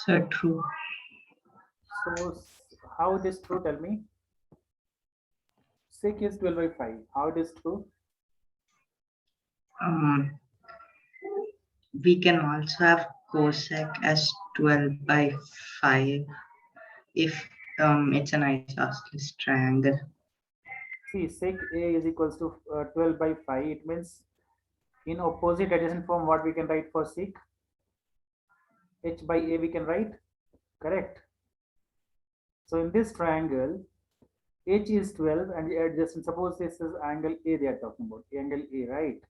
True. So how it is true? Tell me. Sec is 12 by 5. How it is true? Um, we can also have cosec as 12 by 5 if it's an isosceles triangle. See, sec A is equals to 12 by 5. It means in opposite adjacent form, what we can write for sec? H by A we can write. Correct. So in this triangle, H is 12 and adjacent. Suppose this is angle A they are talking about. Angle A, right?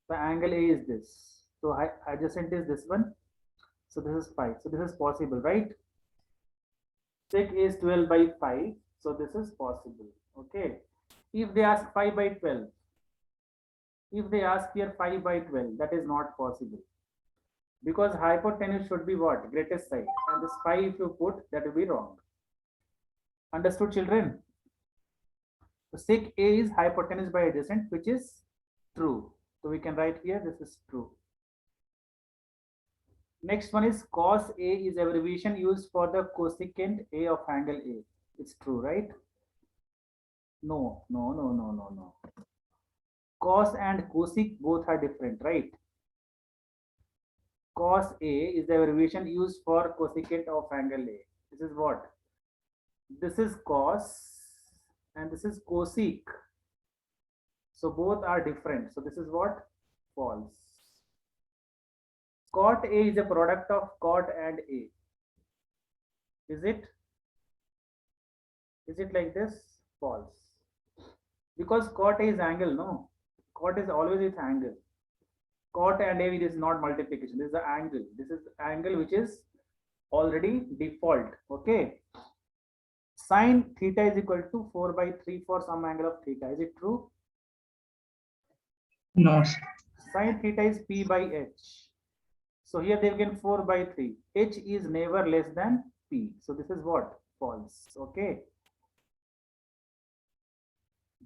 The angle A is this. So adjacent is this one. So this is 5. So this is possible, right? Sec is 12 by 5. So this is possible. Okay. If they ask 5 by 12, if they ask here 5 by 12, that is not possible. Because hypotenuse should be what? Greatest side. And this 5 if you put, that will be wrong. Understood, children? So sec A is hypotenuse by adjacent, which is true. So we can write here, this is true. Next one is cos A is abbreviation used for the cosecant A of angle A. It's true, right? No, no, no, no, no, no. Cos and cosec both are different, right? Cos A is the abbreviation used for cosecant of angle A. This is what? This is cos and this is cosec. So both are different. So this is what? False. Cot A is a product of cot and A. Is it? Is it like this? False. Because cot A is angle, no? Cot is always with angle. Cot and A is not multiplication. This is the angle. This is the angle which is already default. Okay. Sin theta is equal to 4 by 3 for some angle of theta. Is it true? No, sir. Sin theta is P by H. So here they given 4 by 3. H is never less than P. So this is what? False. Okay.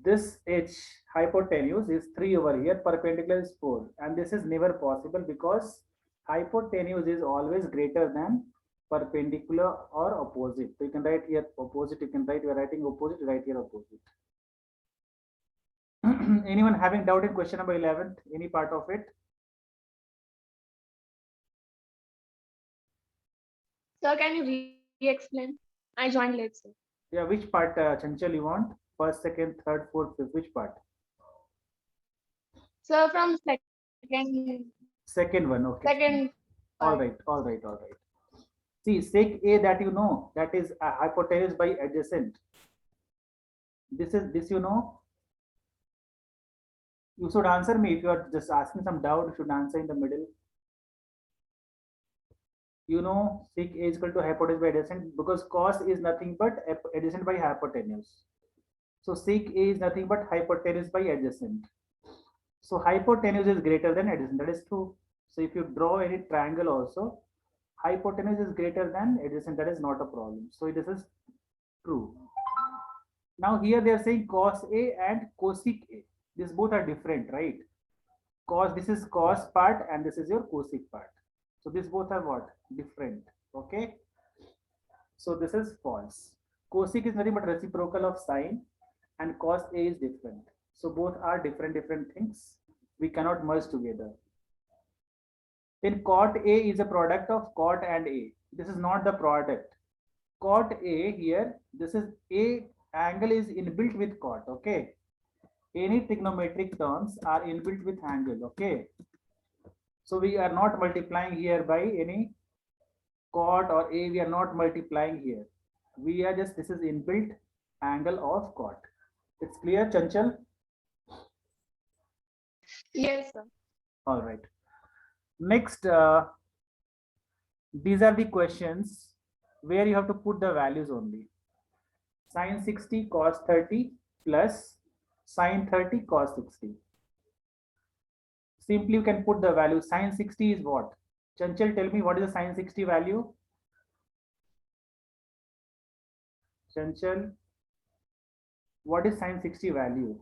This H hypotenuse is 3 over here, perpendicular is 4. And this is never possible because hypotenuse is always greater than perpendicular or opposite. So you can write here opposite, you can write, you are writing opposite, write here opposite. Anyone having doubt in question number 11? Any part of it? Sir, can you re-explain? I joined late, sir. Yeah, which part, Chanchal, you want? First, second, third, fourth, fifth, which part? Sir, from Second one, okay. second All part. right, all right, all right. See, sec A that you know, that is a hypotenuse by adjacent. This you know. You should answer me if you are just asking some doubt. You should answer in the middle. You know, sec A is equal to hypotenuse by adjacent because cos is nothing but adjacent by hypotenuse. So sec A is nothing but hypotenuse by adjacent. So hypotenuse is greater than adjacent. That is true. So if you draw any triangle also, hypotenuse is greater than adjacent. That is not a problem. So this is true. Now here they are saying cos A and cosec A. These both are different, right? Cos, this is cos part and this is your cosec part. So these both are what? Different. Okay. So this is false. Cosec is nothing but reciprocal of sine and cos A is different. So both are different things. We cannot merge together. Then cot A is a product of cot and A. This is not the product. Cot A here, this is A angle is inbuilt with cot. Okay. Any trigonometric terms are inbuilt with angle. Okay. So we are not multiplying here by any cot or A. We are not multiplying here. We are just, this is inbuilt angle of cot. It's clear, Chanchal? Yes, sir. All right. Next, these are the questions where you have to put the values only. Sin 60 cos 30 plus sin 30 cos 60. Simply you can put the value. Sin 60 is what? Chanchal, tell me what is the sin 60 value? Chanchal, what is sin 60 value?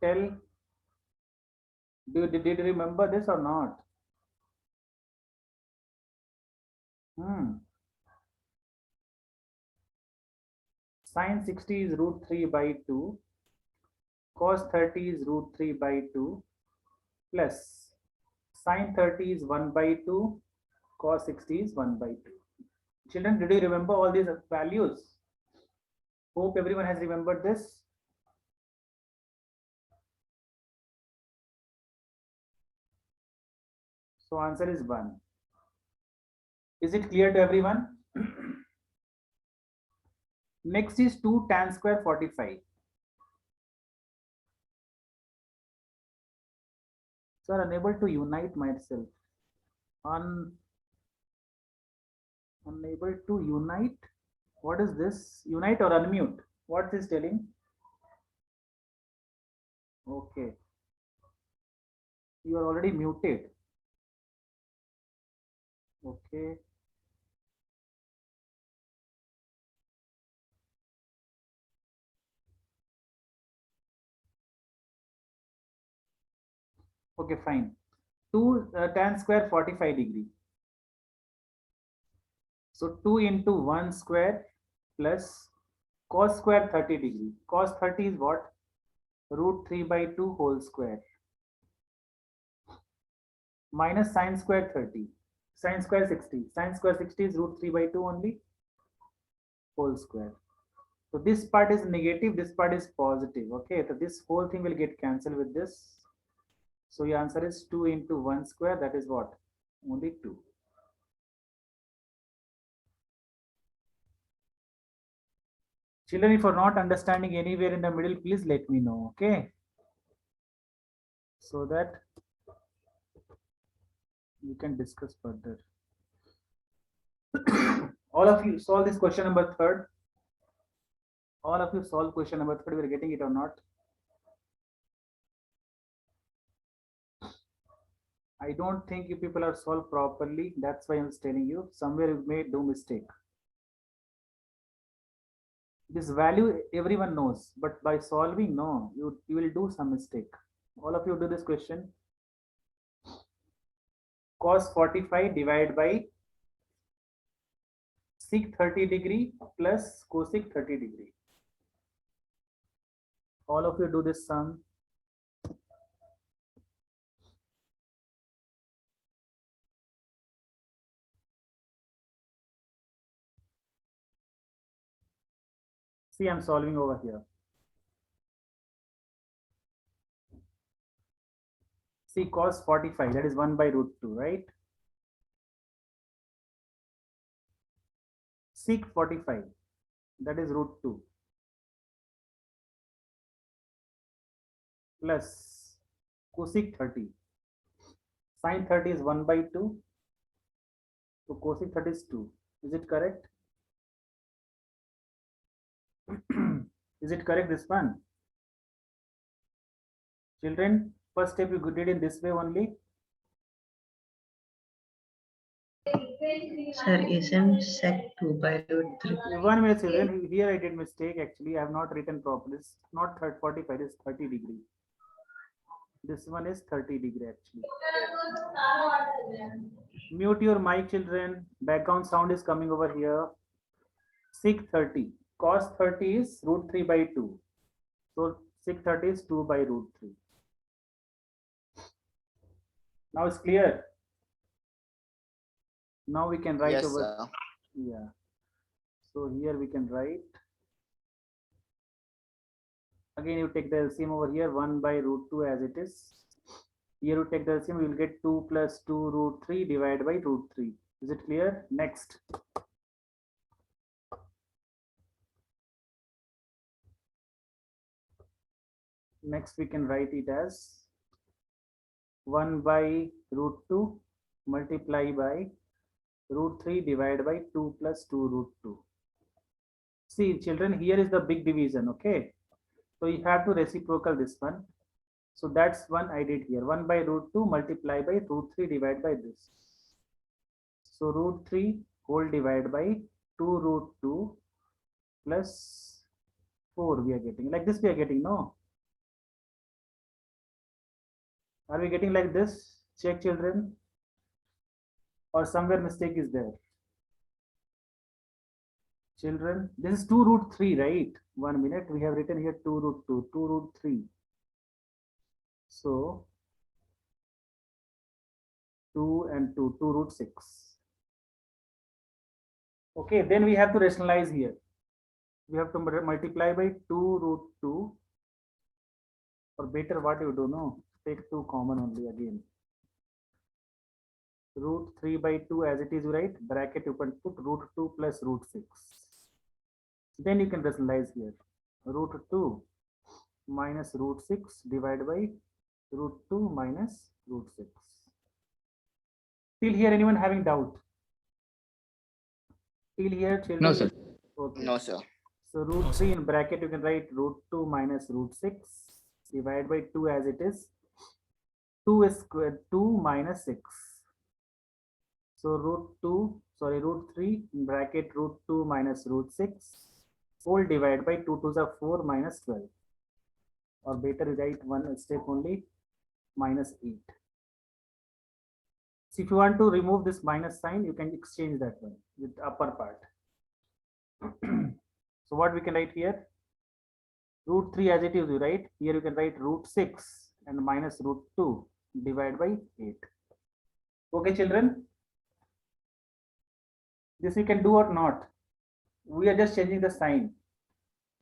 Tell. Did you remember this or not? Sine 60 is root 3 by 2. Cos 30 is root 3 by 2 plus sine 30 is 1 by 2. Cos 60 is 1 by 2. Children, did you remember all these values? Hope everyone has remembered this. So answer is 1. Is it clear to everyone? Next is 2 tan square 45. Sir, unable to unite myself. Unable to unite. What is this? Unite or unmute? What is telling? Okay. You are already muted. Okay. Okay, fine. 2 tan square 45 degree. So 2 into 1 square plus cos square 30 degree. Cos 30 is what? Root 3 by 2 whole square. Minus sine square 30. Sine square 60. Sine square 60 is root 3 by 2 only whole square. So this part is negative, this part is positive. Okay, so this whole thing will get cancelled with this. So your answer is 2 into 1 square. That is what? Only 2. Children, if you're not understanding anywhere in the middle, please let me know. Okay, so that we can discuss further. All of you solve this question number 3rd. All of you solve question number 3rd. We're getting it or not? I don't think you people are solved properly. That's why I'm telling you. Somewhere you may do mistake. This value everyone knows, but by solving, no, you will do some mistake. All of you do this question. Cos 45 divided by sec 30 degree plus cosec 30 degree. All of you do this sum. See, I'm solving over here. See, cos 45, that is 1 by root 2, right? Sec 45, that is root 2. Plus cosec 30. Sine 30 is 1 by 2. So cosec 30 is 2. Is it correct? Is it correct, this one? Children, first step you did in this way only. Sir, isn't sec 2 by root 3? 1 minute, children. Here I did mistake. Actually, I have not written properly. It's not 45, it's 30 degree. This one is 30 degree actually. Mute your mic, children. Background sound is coming over here. Sec 30. Cos 30 is root 3 by 2. So sec 30 is 2 by root 3. Now it's clear. Now we can write Yes, over. sir. Yeah. So here we can write. Again, you take the LCM over here, 1 by root 2 as it is. Here you take the LCM, you will get 2 plus 2 root 3 divided by root 3. Is it clear? Next. Next, we can write it as 1 by root 2 multiply by root 3 divided by 2 plus 2 root 2. See, children, here is the big division, okay? So you have to reciprocal this one. So that's one I did here. 1 by root 2 multiply by root 3 divided by this. So root 3 whole divided by 2 root 2 plus 4 we are getting. Like this we are getting, no? Are we getting like this? Check, children. Or somewhere mistake is there. Children, this is 2 root 3, right? 1 minute. We have written here 2 root 2, 2 root 3. So 2 and 2, 2 root 6. Okay, then we have to rationalize here. We have to multiply by 2 root 2. Or better, what you do, no? Take 2 common only again. Root 3 by 2 as it is, right? Bracket you can put root 2 plus root 6. Then you can rationalize here. Root 2 minus root 6 divided by root 2 minus root 6. Till here, anyone having doubt? Till here, children? No, sir. Okay. No, sir. So root 3 in bracket, you can write root 2 minus root 6 divided by 2 as it is. 2 is square 2 minus 6. So root 3 in bracket root 2 minus root 6 whole divided by 2 2s are 4 minus 12. Or better you write one step only, minus 8. So if you want to remove this minus sign, you can exchange that one with upper part. So what we can write here? Root 3 as it is, right? Here you can write root 6 and minus root 2 divided by 8. Okay, children? This you can do or not? We are just changing the sign.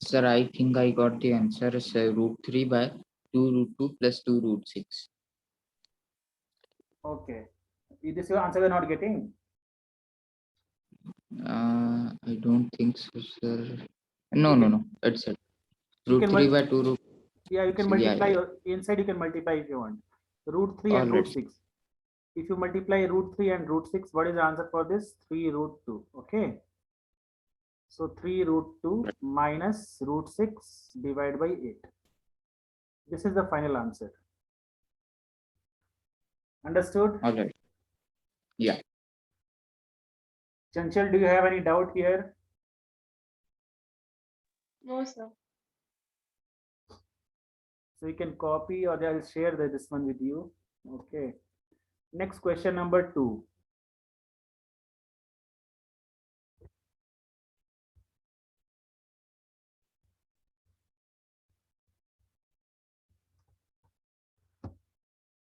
Sir, I think I got the answer. So root 3 by 2 root 2 plus 2 root 6. Okay. Is this your answer we're not getting? I don't think so, sir. No. It's it. Root can 3 by 2 root. Yeah, you can So, yeah, multiply. yeah. Inside you can multiply if you want. Root 3 and root Alright. 6. If you multiply root 3 and root 6, what is the answer for this? 3 root 2. Okay. So 3 root 2 minus root 6 divided by 8. This is the final answer. Understood? All right. Yeah. Chanchal, do you have any doubt here? No, sir. So you can copy or I'll share this one with you. Okay. Next question number 2.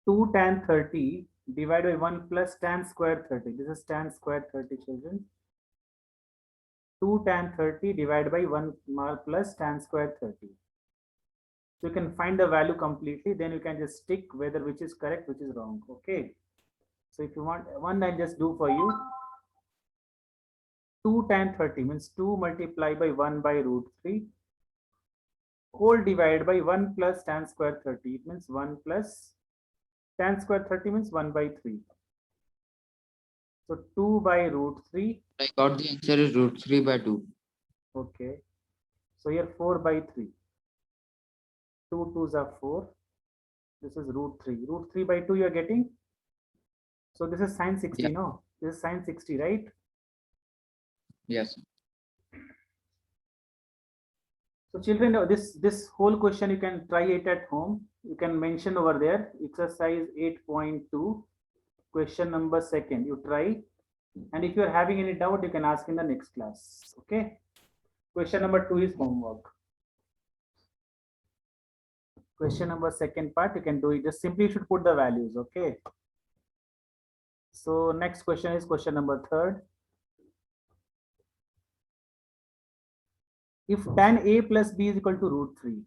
Two tan 30 divided by 1 plus tan square 30. This is tan square 30, children. 2 tan 30 divided by 1 plus tan square 30. So you can find the value completely, then you can just stick whether which is correct, which is wrong. Okay. So if you want one, I just do for you. 2 tan 30 means 2 multiplied by 1 by root 3 whole divided by 1 plus tan square 30. It means 1 plus tan square 30 means 1 by 3. So 2 by root 3. I got the answer is root 3 by 2. Okay. So here 4 by 3. 2 2s are 4. This is root 3. Root 3 by 2 you are getting. So this is sin 60, Yeah. no? This is sin 60, right? Yes. So children, this whole question you can try it at home. You can mention over there, exercise 8.2, question number 2. You try. And if you are having any doubt, you can ask in the next class. Okay. Question number 2 is homework. Question number 2nd part, you can do it. Just simply you should put the values. Okay. So next question is question number 3rd. If tan A plus B is equal to root 3.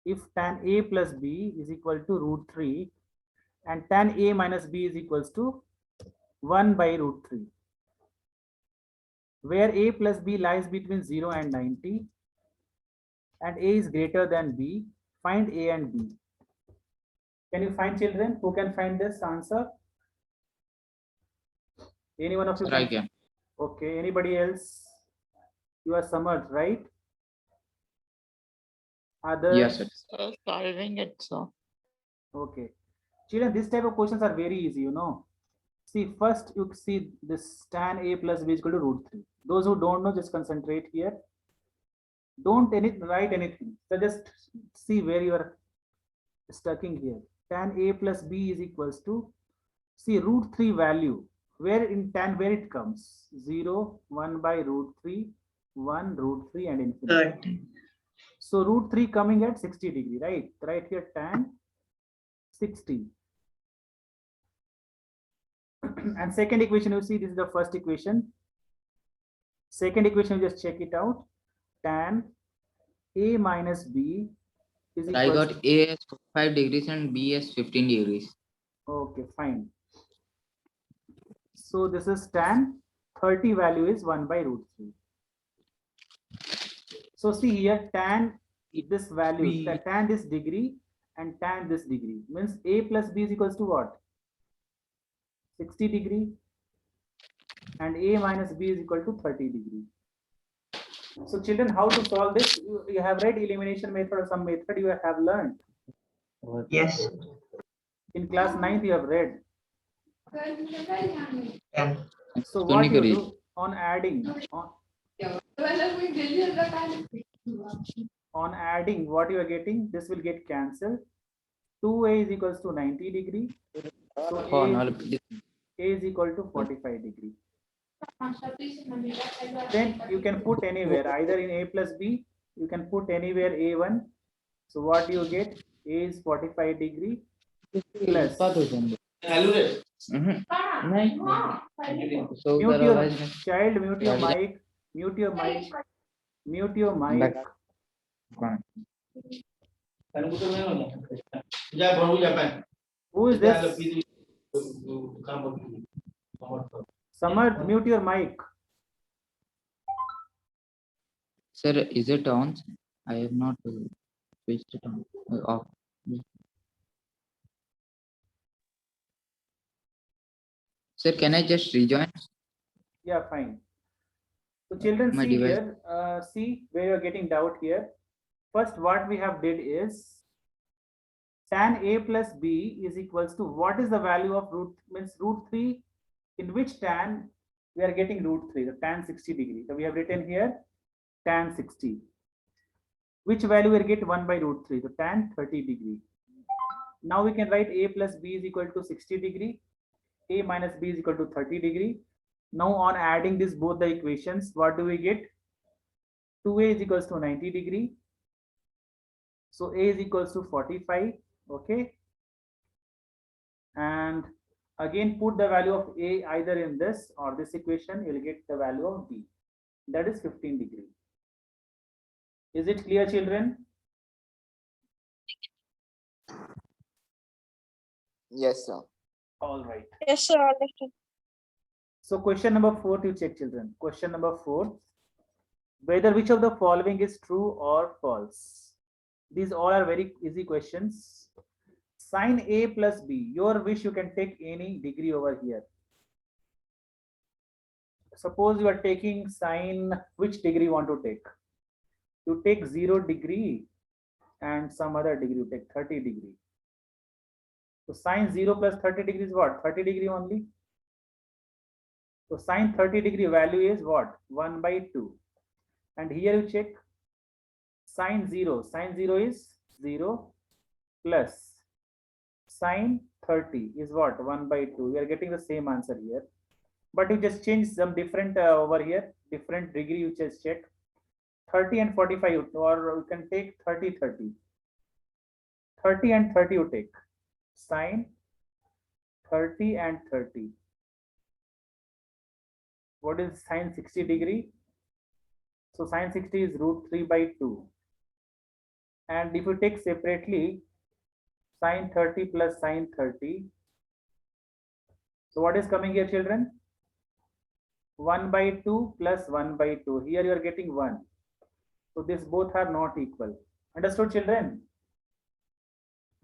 If tan A plus B is equal to root 3 and tan A minus B is equals to 1 by root 3. Where A plus B lies between 0 and 90 and A is greater than B, find A and B. Can you find, children? Who can find this answer? Any one of you? Sir, I can. Okay, anybody else? You are Samad, right? Others? Yes, sir. Solving it, sir. Okay. Children, this type of questions are very easy, you know. See, first you see this tan A plus B is equal to root 3. Those who don't know, just concentrate here. Don't write anything. So just see where you are stuck in here. tan a plus b is equals to, see, root 3 value, where in tan, where it comes, 0, 1 by root 3, 1, root 3 and infinity. 30. So root 3 coming at 60 degree, right? Right here tan 60. And second equation, you see, this is the first equation. Second equation, you just check it out. Tan a minus b is I equals got A as 5 degrees and B as 15 degrees. okay, fine. So this is tan 30 value is 1 by root 3. So see here, tan this value, tan this degree and tan this degree means a plus b is equals to what? 60 degree, and a minus b is equal to 30 degree. So children, how to solve this? You have read elimination method or some method you have learned. Yes. In class 9th you have read. 10. So what you do on adding, on adding, what you are getting, this will get cancelled. 2a is equals to 90 degree. So a is equal to 45 degree. Then you can put anywhere, either in a plus b, you can put anywhere a1. So what you get, a is 45 degree plus. So Mute your child, mute your mic, mute your mic, mute your mic. Who is this? Samar, mute your mic. Sir, is it on? I have not switched it on. Off. Sir, can I just rejoin? Yeah, fine. So children, My see device. here, see where you're getting doubt here. First, what we have did is tan a plus b is equals to, what is the value of root, means root 3, in which tan we are getting root 3, the tan 60 degree. So we have written here tan 60. Which value we get 1 by root 3, the tan 30 degree. Now we can write a plus b is equal to 60 degree, a minus b is equal to 30 degree. Now on adding this both the equations, what do we get? 2a is equals to 90 degree. So a is equals to 45. Okay. And again put the value of a either in this or this equation, you'll get the value of b. That is 15 degree. Is it clear, children? Yes, sir. All right. Yes, sir. Understood. So question number 4 to check, children. Question number 4. Whether which of the following is true or false? These all are very easy questions. Sin a plus b. Your wish, you can take any degree over here. Suppose you are taking sin, which degree you want to take? You take 0 degree and some other degree, you take 30 degree. So sin 0 plus 30 degree is what? 30 degree only. So sin 30 degree value is what? 1 by 2. And here you check sin 0. Sin 0 is 0 plus sin 30 is what? 1 by 2. We are getting the same answer here. But you just change some different over here. Different degree you just check. 30 and 45, or you can take 30, 30. 30 and 30 you take. Sin 30 and 30. What is sin 60 degree? So sin 60 is root 3 by 2. And if you take separately sin 30 plus sin 30. So what is coming here, children? 1 by 2 plus 1 by 2. Here you are getting 1. So this both are not equal. Understood, children?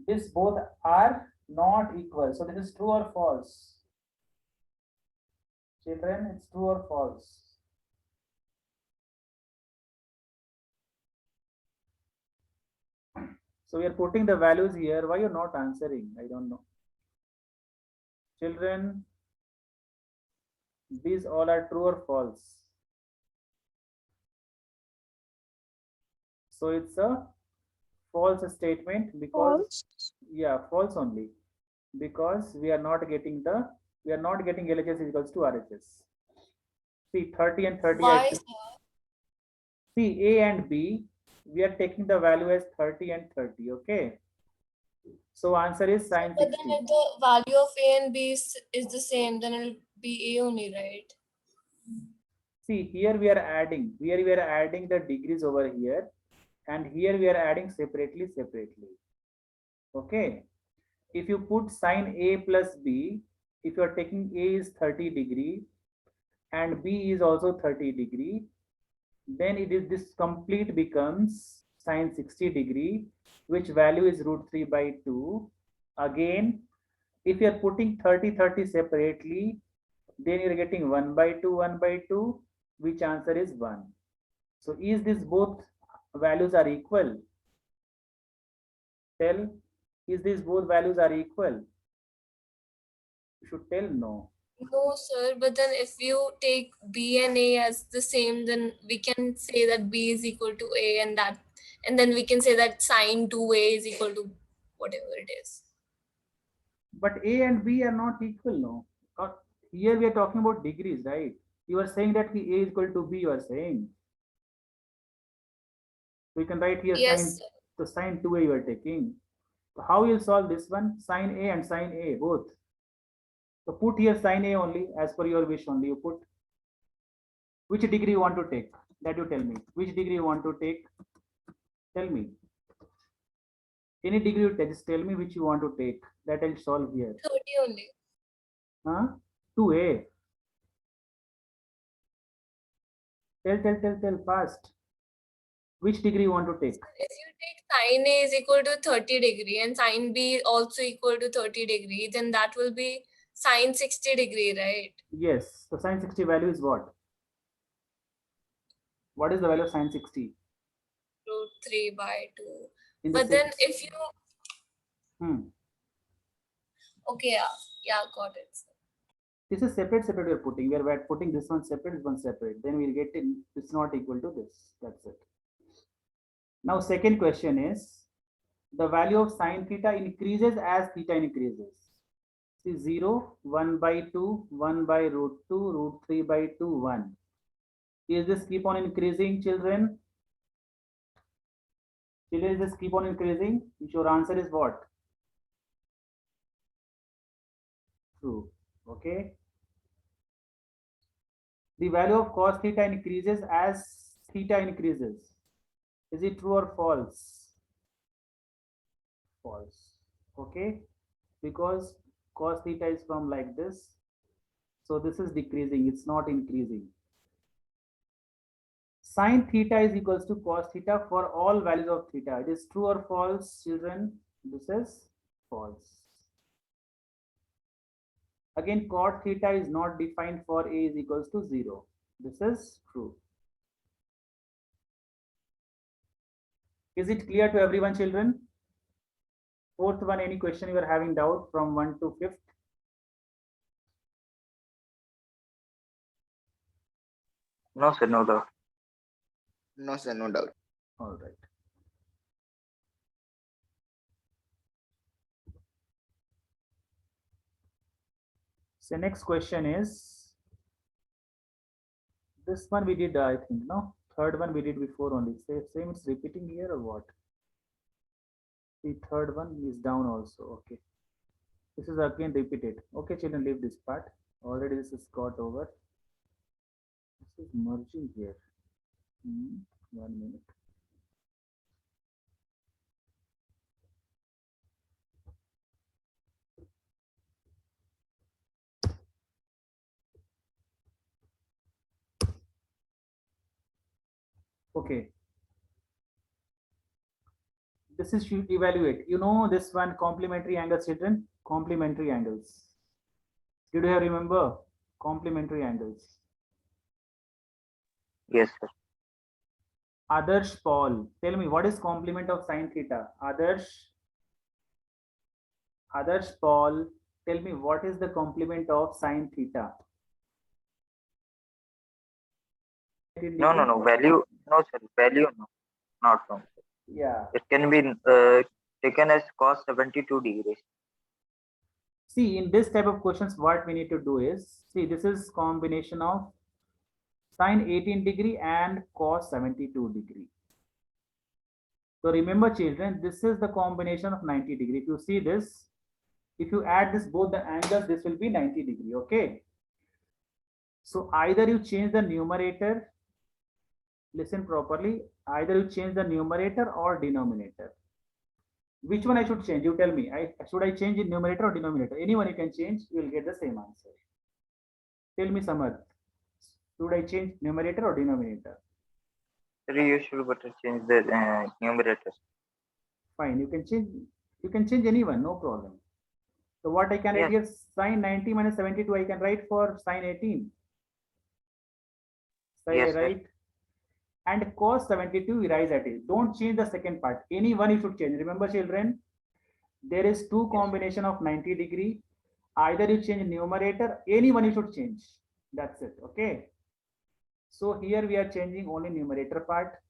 This both are not equal. So this is true or false? Children, it's true or false? So we are putting the values here. Why you're not answering? I don't know. Children, these all are true or false? So it's a false statement because Yeah, false only, because we are not getting LHS equals to RHS. See, 30 and 30. Why, Actually, see, A and B, we are taking the value as 30 and 30. Okay. So answer is sin but then 60. if the value of A and B is the same, then it'll be A only, right? See, here we are adding. Here we are adding the degrees over here, and here we are adding separately. Okay. If you put sin A plus B, if you are taking A is 30 degree and B is also 30 degree, then it is this complete becomes sin 60 degree, which value is root 3 by 2. Again, if you are putting 30 separately, then you're getting 1 by 2, which answer is 1. So is this both values are equal? Tell, is this both values are equal? You should tell no. No, sir. But then if you take B and A as the same, then we can say that B is equal to A, and then we can say that sine 2A is equal to whatever it is. But A and B are not equal, no. Here we are talking about degrees, right? You are saying that A is equal to B, you are saying. We can write here Yes, sine, sir. so sine 2A you are taking. So how you will solve this one? Sine A and sine A both. So put here sine A only, as per your wish only. You put which degree you want to take. That you tell me. Which degree you want to take? Tell me. Any degree you take, just tell me which you want to take. That I'll solve here. 30 only. Huh? 2A. Tell fast. Which degree you want to take? If you take sine A is equal to 30 degree and sine B also equal to 30 degree, then that will be sine 60 degree, right? Yes. So sine 60 value is what? What is the value of sine 60? Root 3 by 2. In the But then if you, okay, yeah, got it. This is separate we are putting. We are putting this one separate. Then we'll get in, it's not equal to this. That's it. Now, second question is the value of sine theta increases as theta increases. See 0, 1 by 2, 1 by root 2, root 3 by 2, 1. Is this keep on increasing, children? Children, is this keep on increasing? Your answer is what? True. Okay. The value of cos theta increases as theta increases. Is it true or false? False. Okay. Because cos theta is from like this. So this is decreasing. It's not increasing. Sin theta is equals to cos theta for all values of theta. It is true or false, children? This is false. Again, cot theta is not defined for A is equals to 0. This is true. Is it clear to everyone, children? Fourth one, any question you are having doubt from 1 to 5th? No, sir, no doubt. No, sir, no doubt. All right. So next question is, this one we did, I think, no? Third one we did before only. Same it's repeating here or what? The third one is down also. Okay. This is again repeated. Okay, children, leave this part. Already this is got over. This is merging here. 1 minute. Okay. This is should evaluate. You know this one complementary angles, children? Complementary angles. Did you remember? Complementary angles. Yes, sir. Adarsh Paul, tell me what is complement of sine theta? Adarsh Paul, tell me what is the complement of sine theta? No. Value, no, sir. Value, no. Not wrong. Yeah. It can be taken as cos 72 degrees. See, in this type of questions, what we need to do is, see, this is combination of sine 18 degree and cos 72 degree. So remember children, this is the combination of 90 degree. If you see this, if you add this both the angles, this will be 90 degree, okay? So either you change the numerator, listen properly, either you change the numerator or denominator. Which one I should change? You tell me. Should I change in numerator or denominator? Anyone you can change, you will get the same answer. Tell me, Samar. Should I change numerator or denominator? Sir, you should better change the numerator. Fine, you can change. You can change anyone, no problem. So what I can write here, sine 90 minus 72, I can write for sine 18. So Yes, I sir. write, and cos 72 we rise at it. Don't change the second part. Any one you should change. Remember children, there is two combination of 90 degree. Either you change numerator, any one you should change. That's it, okay? So here we are changing only numerator part.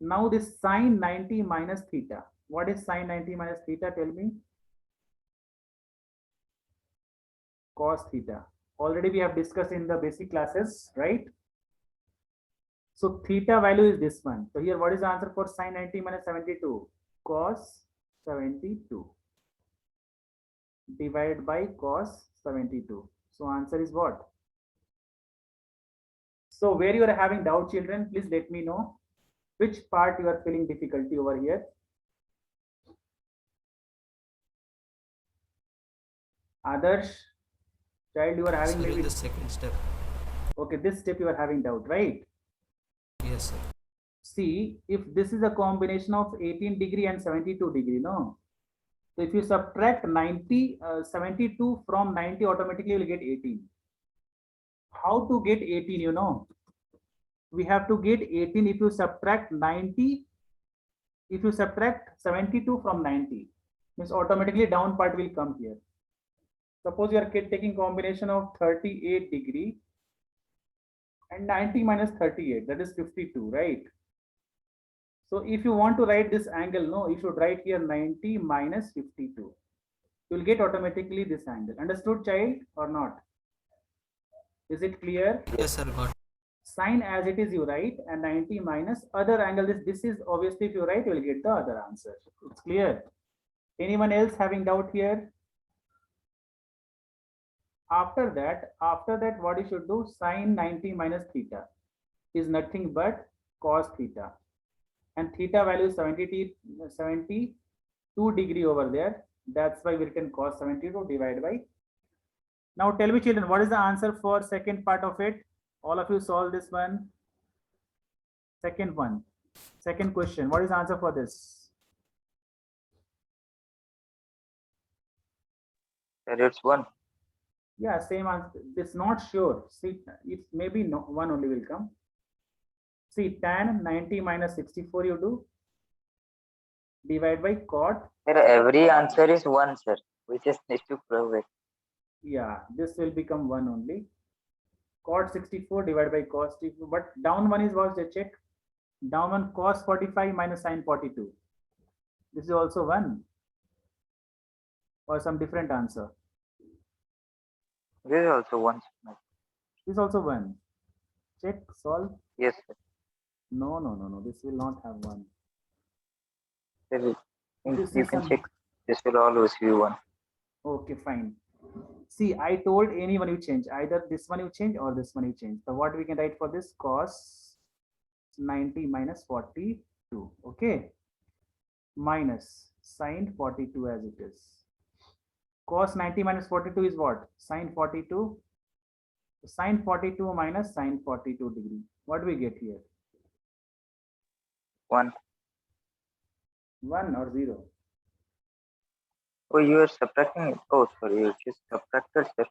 Now this sine 90 minus theta. What is sine 90 minus theta? Tell me. Cos theta. Already we have discussed in the basic classes, right? So theta value is this one. So here what is the answer for sine 90 minus 72? Cos 72 divided by cos 72. So answer is what? So where you are having doubt children, please let me know. Which part you are feeling difficulty over here? Others, child, you are having Sir, in maybe, the second step. okay, this step you are having doubt, right? Yes, sir. See, if this is a combination of 18 degree and 72 degree, no? So if you subtract 72 from 90, automatically you will get 18. How to get 18, you know? We have to get 18 if you subtract 90, if you subtract 72 from 90, means automatically down part will come here. Suppose you are taking combination of 38 degree and 90 minus 38, that is 52, right? So if you want to write this angle, no, you should write here 90 minus 52. You will get automatically this angle. Understood, child, or not? Is it clear? Yes, sir. Got. Sine as it is you write, and 90 minus other angle. This is obviously if you write, you will get the other answer. It's clear. Anyone else having doubt here? After that, what you should do? Sine 90 minus theta is nothing but cos theta, and theta value is 72 degree over there. That's why we written cos 72 divided by. Now tell me children, what is the answer for second part of it? All of you solve this one. Second one, second question. What is the answer for this? Sir, it's 1. Yeah, same answer. It's not sure. See, it maybe no, one only will come. See, tan 90 minus 64 you do. Divide by cot. Sir, every answer is 1, sir. We just need to prove it. Yeah, this will become 1 only. Cot 64 divided by cos 64. But down one is what? Check. Down one cos 45 minus sine 42. This is also 1. Or some different answer. This is also 1. This is also 1. Check, solve. Yes, sir. No. This will not have 1. Sir, This you is can some- check. This will always be 1. Okay, fine. See, I told anyone you change, either this one you change or this one you change. So what we can write for this? Cos 90 minus 42. Okay. Minus sine 42 as it is. Cos 90 minus 42 is what? Sine 42. Sine 42 minus sine 42 degree. What do we get here? 1. 1 or 0? Oh, you are subtracting it. Oh, sorry, you just subtracted, sir.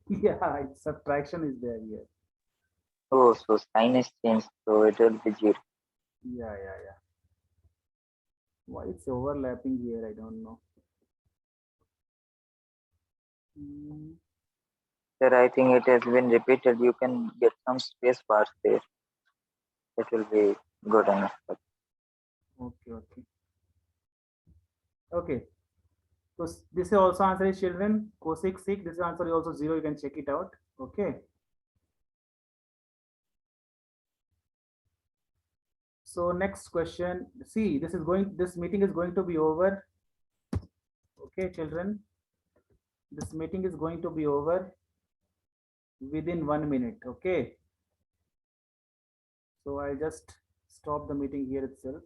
Yeah, it's subtraction is there here. Oh, so sign is changed, so it will be 0. Yeah. Why it's overlapping here? I don't know. Sir, I think it has been repeated. You can get some space bars there. It will be good enough. Okay. Okay. So this is also answer is children. Cosec sec. This answer is also 0. You can check it out. Okay. So next question. See, this meeting is going to be over. Okay, children. This meeting is going to be over within 1 minute. Okay. So I'll just stop the meeting here itself.